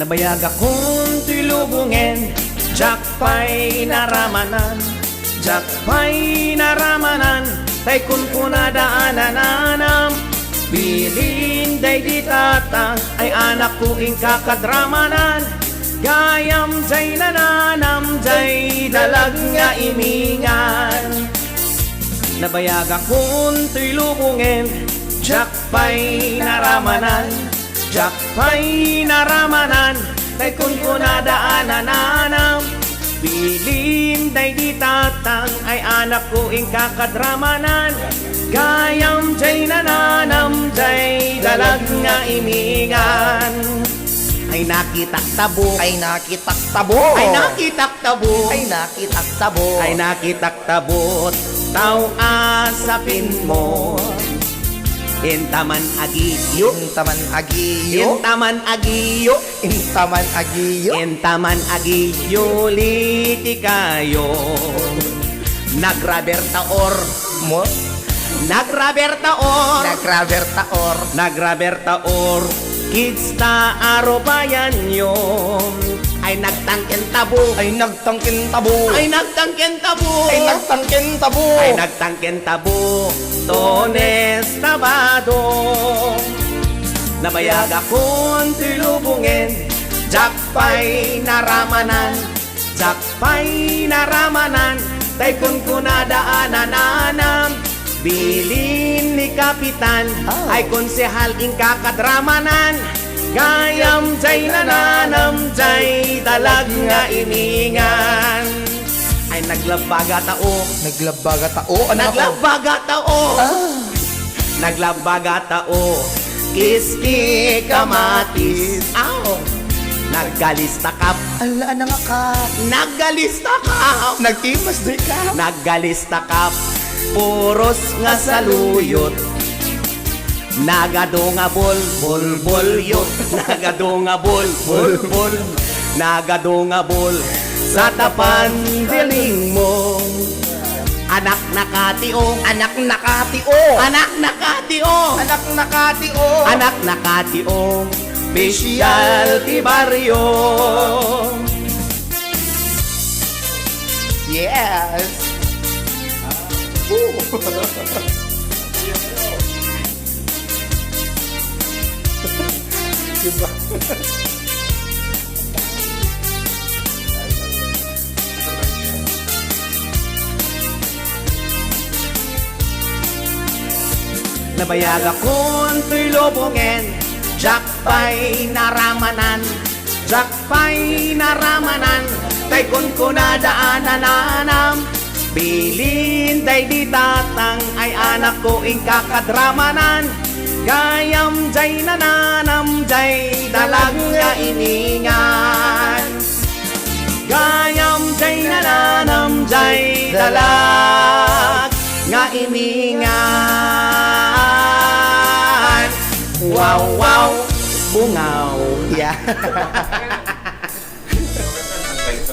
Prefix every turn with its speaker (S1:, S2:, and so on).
S1: Nabayag akong tulubungin, jakpay naramanan, jakpay naramanan, tay kun kunadaananam. Bilin day di tatang, ay anak ko ing kakadramanan. Gayam jay nananam, jay dalag nga imingan. Nabayag akong tulubungin, jakpay naramanan, jakpay naramanan, tay kun kunadaananam. Bilin day di tatang, ay anak ko ing kakadramanan. Gayam jay nananam, jay dalag nga imingan. Ay nakitak tabo,
S2: Ay nakitak tabo,
S1: ay nakitak tabo,
S2: ay nakitak tabo,
S1: ay nakitak tabot, tao asapin mo. Intaman agiyo,
S2: intaman agiyo,
S1: intaman agiyo,
S2: intaman agiyo,
S1: intaman agiyo, liti kayo. Nagraber taor
S2: mo,
S1: nagraber taor,
S2: nagraber taor,
S1: nagraber taor, kids ta arobayan nyo. Ay nagtangken tabo,
S2: ay nagtangkin tabo,
S1: ay nagtangken tabo,
S2: ay nagtangkin tabo,
S1: ay nagtangken tabo, Tones Tabado. Nabayag akong tulubungin, jakpay naramanan, jakpay naramanan, tay kun kunadaananam. Bilin ni Kapitan, ay konsehal ing kakadramanan. Gayam jay nananam, jay dalag nga iningan. Ay naglabaga tao,
S2: naglabaga tao, ano ako?
S1: naglabaga tao, naglabaga tao, kiski kamatis. Aw, naggalista kap,
S2: Ala na nga ka,
S1: naggalista kap,
S2: nagtimas doy ka,
S1: naggalista kap, puros nga saluyot. Nagado nga bol, bol, bol yot. Nagado nga bol, bol, bol. Nagado nga bol sa tapan diling mo. Anak nakatio,
S2: anak nakatio,
S1: anak nakatio,
S2: anak nakatio,
S1: anak nakatio, Pisyal ti baryo.
S2: yes. Diba?
S1: Nabayag akong tulubungin, jakpay naramanan, jakpay naramanan, tay kun kunadaananam. Bilin day di tatang, ay anak ko ing kakadramanan. Gayam jay nananam, jay dalag nga iningan. Gayam jay nananam, jay dalag nga iningan. Wow, wow, bungaw.
S2: Yeah.